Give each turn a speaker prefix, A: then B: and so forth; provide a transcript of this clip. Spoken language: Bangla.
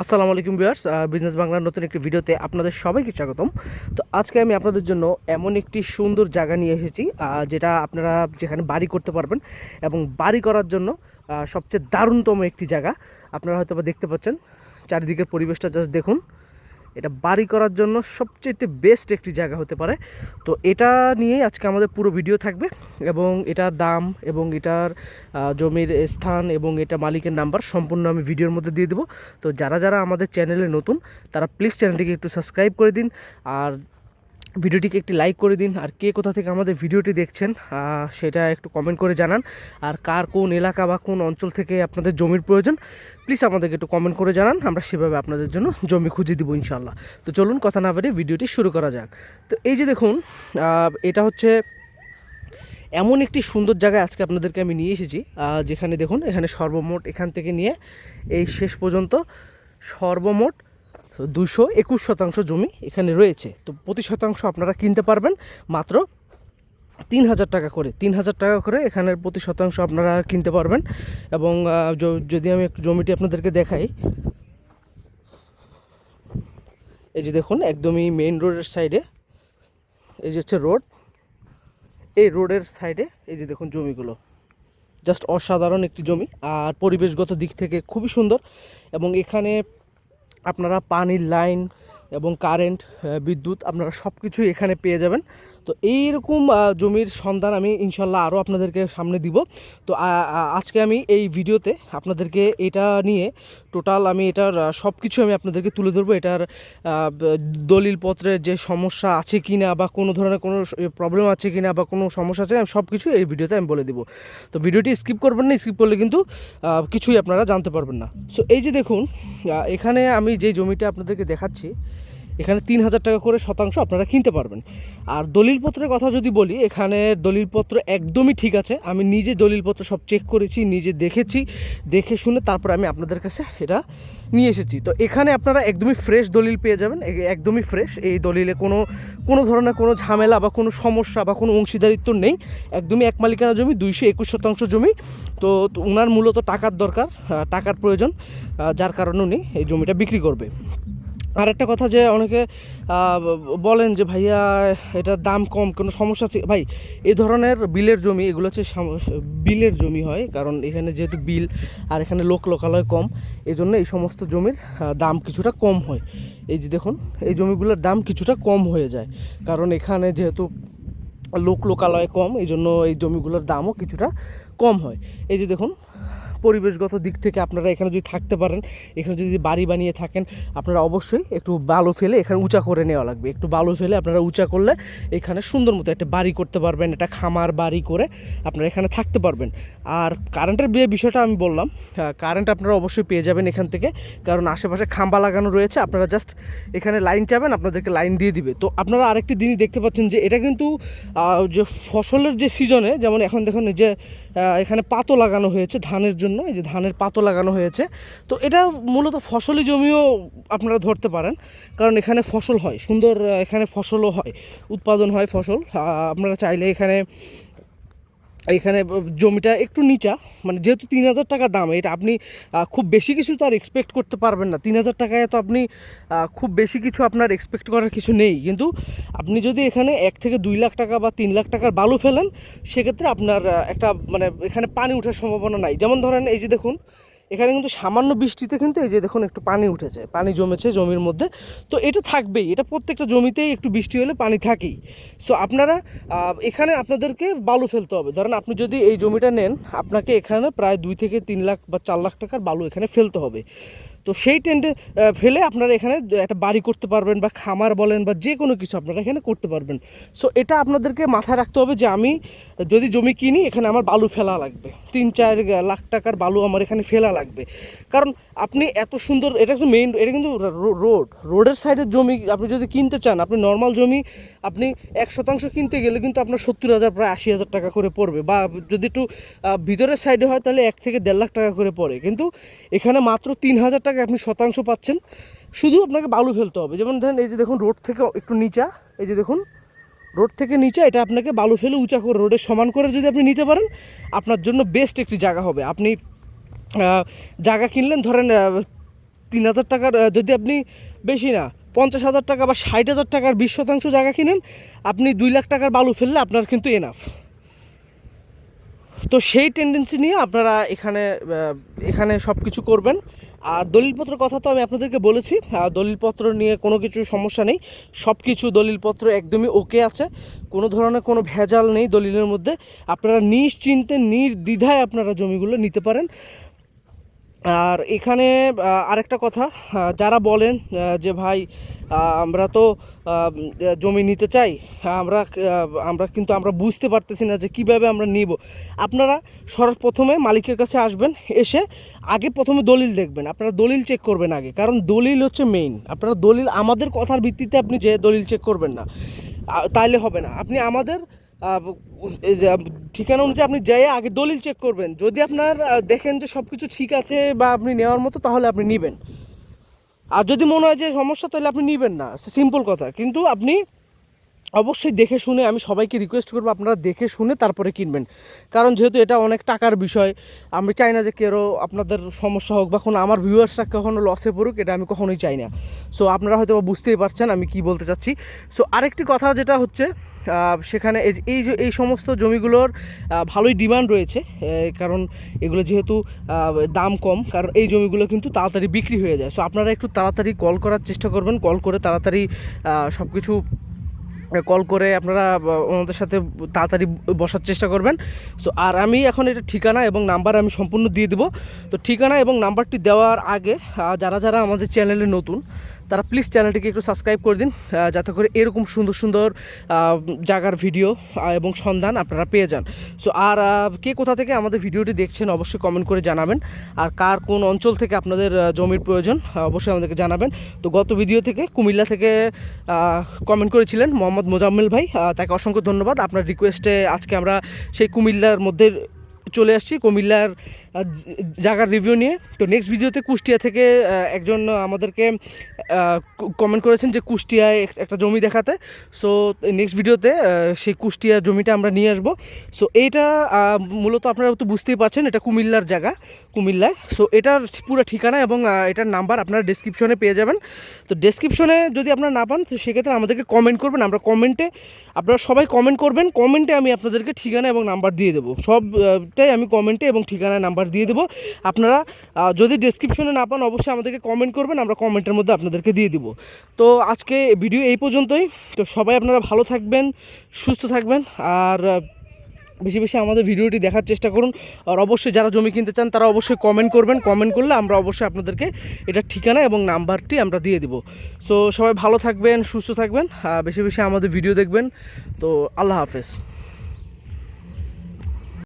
A: আসসালামু আলাইকুম ভিউয়ার্স, বিজনেস বাংলার নতুন একটি ভিডিওতে আপনাদের সবাইকে স্বাগতম। তো আজকে আমি আপনাদের জন্য এমন একটি সুন্দর জায়গা নিয়ে এসেছি, যেটা আপনারা যেখানে বাড়ি করতে পারবেন এবং বাড়ি করার জন্য সবচেয়ে দারুণতম একটি জায়গা। আপনারা হয়তো বা দেখতে পাচ্ছেন, চারিদিকের পরিবেশটা জাস্ট দেখুন। এটা বাড়ি করার জন্য সবচেয়ে বেস্ট একটি জায়গা হতে পারে। তো এটা নিয়েই আজকে আমাদের পুরো ভিডিও থাকবে, এবং এটার দাম এবং এটার জমির স্থান এবং এটা মালিকের নাম্বার সম্পূর্ণ আমি ভিডিওর মধ্যে দিয়ে দেবো। তো যারা যারা আমাদের চ্যানেলে নতুন, তারা প্লিজ চ্যানেলটিকে একটু সাবস্ক্রাইব করে দিন, আর ভিডিওটিকে একটি লাইক করে দিন। আর কে কোথা থেকে আমাদের ভিডিওটি দেখছেন সেটা একটু কমেন্ট করে জানান। আর কার কোন এলাকা বা কোন অঞ্চল থেকে আপনাদের জমির প্রয়োজন, প্লিজ আমাদেরকে একটু কমেন্ট করে জানান, আমরা সেভাবে আপনাদের জন্য জমি খুঁজে দিব ইনশাল্লাহ। তো চলুন কথা না বাড়িয়ে ভিডিওটি শুরু করা যাক। তো এই যে দেখুন, এটা হচ্ছে এমন একটি সুন্দর জায়গায় আজকে আপনাদেরকে আমি নিয়ে এসেছি, যেখানে দেখুন, এখানে সর্বমোট এখান থেকে নিয়ে এই শেষ পর্যন্ত সর্বমোট 221 শতাংশ জমি এখানে রয়েছে। তো প্রতি শতাংশ আপনারা কিনতে পারবেন মাত্র 3,000 টাকা করে। 3,000 টাকা করে এখানের প্রতি শতাংশ আপনারা কিনতে পারবেন। এবং যদি আমি একটু জমিটি আপনাদেরকে দেখাই, এই যে দেখুন, একদমই মেইন রোডের সাইডে, এই যে হচ্ছে রোড, এই রোডের সাইডে এই যে দেখুন জমিগুলো, জাস্ট অসাধারণ একটি জমি। আর পরিবেশগত দিক থেকে খুবই সুন্দর, এবং এখানে আপনারা পানির লাইন এবং কারেন্ট, বিদ্যুৎ, আপনারা সব কিছুই এখানে পেয়ে যাবেন। তো এইরকম জমির সন্ধান আমি ইনশাল্লাহ আরও আপনাদেরকে সামনে দিব। তো আজকে আমি এই ভিডিওতে আপনাদেরকে এটা নিয়ে টোটাল আমি এটার সব কিছু আমি আপনাদেরকে তুলে ধরবো। এটার দলিলপত্রের যে সমস্যা আছে কি না, বা কোনো ধরনের কোনো প্রবলেম আছে কি না, বা কোনো সমস্যা আছে, আমি সব কিছু এই ভিডিওতে আমি বলে দিব। তো ভিডিওটি স্কিপ করবেন না, স্কিপ করলে কিন্তু কিছুই আপনারা জানতে পারবেন না। সো এই যে দেখুন, এখানে আমি যে জমিটা আপনাদেরকে দেখাচ্ছি, এখানে 3,000 টাকা করে শতাংশ আপনারা কিনতে পারবেন। আর দলিলপত্রের কথা যদি বলি, এখানে দলিলপত্র একদমই ঠিক আছে। আমি নিজে দলিলপত্র সব চেক করেছি, নিজে দেখেছি, দেখে শুনে তারপর আমি আপনাদের কাছে এটা নিয়ে এসেছি। তো এখানে আপনারা একদমই ফ্রেশ দলিল পেয়ে যাবেন, একদমই ফ্রেশ। এই দলিলে কোনো কোনো ধরনের কোনো ঝামেলা বা কোনো সমস্যা বা কোনো অংশীদারিত্ব নেই। একদমই এক মালিকানা জমি, 221 শতাংশ জমি। তো ওনার মূলত টাকার দরকার, টাকার প্রয়োজন, যার কারণে উনি এই জমিটা বিক্রি করবে। আর একটা কথা, যে অনেকে বলেন যে ভাইয়া এটার দাম কম, কোনো সমস্যা আছে? ভাই, এই ধরনের বিলের জমি, এগুলো হচ্ছে বিলের জমি হয়, কারণ এখানে যেহেতু বিল আর এখানে লোকালয় কম, এই জন্য এই সমস্ত জমির দাম কিছুটা কম হয়। এই যে দেখুন, এই জমিগুলোর দাম কিছুটা কম হয়ে যায়, কারণ এখানে যেহেতু লোকালয় কম, এই জন্য এই জমিগুলোর দামও কিছুটা কম হয়। এই যে দেখুন, পরিবেশগত দিক থেকে আপনারা এখানে যদি থাকতে পারেন, এখানে যদি বাড়ি বানিয়ে থাকেন, আপনারা অবশ্যই একটু বালু ফেলে এখানে উঁচা করে নেওয়া লাগবে। একটু বালু ফেলে আপনারা উঁচা করলে এখানে সুন্দর মতো একটা বাড়ি করতে পারবেন, একটা খামার বাড়ি করে আপনারা এখানে থাকতে পারবেন। আর কারেন্টের বিষয়টা আমি বললাম, কারেন্ট আপনারা অবশ্যই পেয়ে যাবেন এখান থেকে, কারণ আশেপাশে খাম্বা লাগানো রয়েছে। আপনারা জাস্ট এখানে লাইন চাবেন, আপনাদেরকে লাইন দিয়ে দিবে। তো আপনারা আরেকটি জিনিস দেখতে পাচ্ছেন, যে এটা কিন্তু যে ফসলের যে সিজনে, যেমন এখন দেখুন যে এখানে পাতো লাগানো হয়েছে ধানের জন্য, এই যে ধানের পাতো লাগানো হয়েছে। তো এটা মূলত ফসলি জমিও আপনারা ধরতে পারেন, কারণ এখানে ফসল হয় সুন্দর, এখানে ফসলও হয়, উৎপাদন হয় ফসল। আপনারা চাইলে এখানে এখানে জমিটা একটু নিচা, মানে যেহেতু 3,000 টাকা দাম, এটা আপনি খুব বেশি কিছু তো আর এক্সপেক্ট করতে পারবেন না। 3,000 টাকায় তো আপনি খুব বেশি কিছু আপনার এক্সপেক্ট করার কিছু নেই। কিন্তু আপনি যদি এখানে 1 থেকে 2 লাখ টাকা বা 3 লাখ টাকার বালু ফেলেন, সেক্ষেত্রে আপনার একটা মানে এখানে পানি ওঠার সম্ভাবনা নাই। যেমন ধরেন, এই যে দেখুন, এখানে কিন্তু সামান্য বৃষ্টিতে কিন্তু এই যে দেখুন একটু পানি উঠেছে, পানি জমেছে জমির মধ্যে। তো এটা থাকবেই, এটা প্রত্যেকটা জমিতেই একটু বৃষ্টি হলে পানি থাকেই। সো আপনারা এখানে আপনাদেরকে বালু ফেলতে হবে। ধরেন আপনি যদি এই জমিটা নেন, আপনাকে এখানে প্রায় 2 থেকে 3 লাখ বা 4 লাখ টাকার বালু এখানে ফেলতে হবে। তো সেই টেন্ডে ফেলে আপনারা এখানে একটা বাড়ি করতে পারবেন, বা খামার বলেন, বা যে কোনো কিছু আপনারা এখানে করতে পারবেন। সো এটা আপনাদেরকে মাথায় রাখতে হবে, যে আমি যদি জমি কিনি, এখানে আমার বালু ফেলা লাগবে, 3-4 লাখ টাকার বালু আমার এখানে ফেলা লাগবে। কারণ আপনি এত সুন্দর, এটা কিন্তু মেইন, এটা কিন্তু রোডের সাইডের জমি। আপনি যদি কিনতে চান, আপনি নর্মাল জমি আপনি 1 শতাংশ কিনতে গেলে কিন্তু আপনার 70,000 প্রায় 80,000 টাকা করে পড়বে, বা যদি একটু ভিতরের সাইডে হয় তাহলে 1 থেকে 1.5 লাখ টাকা করে পড়ে। কিন্তু এখানে মাত্র 3,000 টাকা আপনি শতাংশ পাচ্ছেন, শুধু আপনাকে বালু ফেলতে হবে। যেমন ধরেন, এই যে দেখুন, রোড থেকে একটু নিচা, এই যে দেখুন রোড থেকে নিচে, এটা আপনাকে বালু ফেলে উঁচা করে রোডের সমান করে যদি আপনি নিতে পারেন, আপনার জন্য বেস্ট একটি জায়গা হবে। আপনি জায়গা কিনলেন ধরেন 3,000 টাকার যদি আপনি বেশি না 50,000 টাকা বা 60,000 টাকার 20% জায়গা কিনেন, আপনি 2 লাখ টাকার বালু ফেললে আপনার কিন্তু এনাফ। তো সেই টেন্ডেন্সি নিয়ে আপনারা এখানে সব কিছু করবেন। আর দলিলপত্রের কথা তো আমি আপনাদেরকে বলেছি, দলিলপত্র নিয়ে কোনো কিছু সমস্যা নেই, সব কিছু দলিলপত্র একদমই ওকে আছে, কোনো ধরনের কোনো ভেজাল নেই দলিলের মধ্যে। আপনারা নিশ্চিন্তে নির্দ্বিধায় আপনারা জমিগুলো নিতে পারেন। আর এখানে আরেকটা কথা, যারা বলেন যে ভাই আমরা তো জমি নিতে চাই, আমরা কিন্তু আমরা বুঝতে পারতেছি না যে কীভাবে আমরা নিব। আপনারা সর্বপ্রথমে মালিকের কাছে আসবেন, এসে আগে প্রথমে দলিল দেখবেন, আপনারা দলিল চেক করবেন আগে, কারণ দলিল হচ্ছে মেইন। আপনারা দলিল আমাদের কথার ভিত্তিতে আপনি যে দলিল চেক করবেন না, তাইলে হবে না। আপনি আমাদের ঠিকানা অনুযায়ী আপনি যেয়ে আগে দলিল চেক করবেন। যদি আপনার দেখেন যে সব কিছু ঠিক আছে বা আপনি নেওয়ার মতো, তাহলে আপনি নেবেন। আর যদি মনে হয় যে সমস্যা, তাহলে আপনি নেবেন না, সিম্পল কথা। কিন্তু আপনি অবশ্যই দেখে শুনে, আমি সবাইকে রিকোয়েস্ট করবো আপনারা দেখে শুনে তারপরে কিনবেন, কারণ যেহেতু এটা অনেক টাকার বিষয়। আমি চাই না যে কেউ আপনাদের সমস্যা হোক বা কোনো আমার ভিউয়ার্সরা কখনো লসে পড়ুক, এটা আমি কখনোই চাই না। সো আপনারা হয়তো বুঝতেই পারছেন আমি কি বলতে চাচ্ছি। সো আরেকটি কথা যেটা হচ্ছে, সেখানে এই সমস্ত জমিগুলোর ভালোই ডিমান্ড রয়েছে, কারণ এগুলো যেহেতু দাম কম, কারণ এই জমিগুলো কিন্তু তাড়াতাড়ি বিক্রি হয়ে যায়। সো আপনারা একটু তাড়াতাড়ি কল করার চেষ্টা করবেন, কল করে তাড়াতাড়ি সব কিছু কল করে আপনারা ওনাদের সাথে তাড়াতাড়ি বসার চেষ্টা করবেন। সো আর আমি এখন এটা ঠিকানা এবং নাম্বার আমি সম্পূর্ণ দিয়ে দেবো। তো ঠিকানা এবং নাম্বারটি দেওয়ার আগে যারা যারা আমাদের চ্যানেলে নতুন, তারা প্লিজ চ্যানেলটিকে একটু সাবস্ক্রাইব করে দিন, যাতে করে এরকম সুন্দর সুন্দর জায়গার ভিডিও এবং সন্ধান আপনারা পেয়ে যান। সো আর কে কোথা থেকে আমাদের ভিডিওটি দেখছেন অবশ্যই কমেন্ট করে জানাবেন। আর কার কোন অঞ্চল থেকে আপনাদের জমির প্রয়োজন অবশ্যই আমাদেরকে জানাবেন। তো গত ভিডিও থেকে কুমিল্লা থেকে কমেন্ট করেছিলেন মোহাম্মদ মোজাম্মেল ভাই, তাকে অসংখ্য ধন্যবাদ। আপনার রিকোয়েস্টে আজকে আমরা সেই কুমিল্লার মধ্যে চলে আসছি, কুমিল্লার জায়গার রিভিউ নিয়ে। তো নেক্সট ভিডিওতে কুষ্টিয়া থেকে একজন আমাদেরকে কমেন্ট করেছেন যে কুষ্টিয়ায় একটা জমি দেখাতে। সো নেক্সট ভিডিওতে সেই কুষ্টিয়া জমিটা আমরা নিয়ে আসবো। সো এইটা মূলত আপনারা তো বুঝতেই পারছেন, এটা কুমিল্লার জায়গা, কুমিল্লায়। সো এটার পুরো ঠিকানা এবং এটার নাম্বার আপনারা ডেসক্রিপশনে পেয়ে যাবেন। তো ডেসক্রিপশনে যদি আপনারা না পান, তো সেক্ষেত্রে আমাদেরকে কমেন্ট করবেন, আমরা কমেন্টে, আপনারা সবাই কমেন্ট করবেন, কমেন্টে আমি আপনাদেরকে ঠিকানা এবং নাম্বার দিয়ে দেবো। সবটাই আমি কমেন্টে এবং ঠিকানা নাম্বার দিয়ে দেবো। আপনারা যদি ডেসক্রিপশনে না পান, অবশ্যই আমাদেরকে কমেন্ট করবেন, আমরা কমেন্টের মধ্যে আপনাদেরকে দিয়ে দিব। তো আজকে ভিডিও এই পর্যন্তই। তো সবাই আপনারা ভালো থাকবেন, সুস্থ থাকবেন, আর বেশি বেশি আমাদের ভিডিওটি দেখার চেষ্টা করুন। আর অবশ্যই যারা জমি কিনতে চান তারা অবশ্যই কমেন্ট করবেন, কমেন্ট করলে আমরা অবশ্যই আপনাদেরকে এটার ঠিকানা এবং নাম্বারটি আমরা দিয়ে দিব। সো সবাই ভালো থাকবেন, সুস্থ থাকবেন, বেশি বেশি আমাদের ভিডিও দেখবেন। তো আল্লাহ হাফেজ।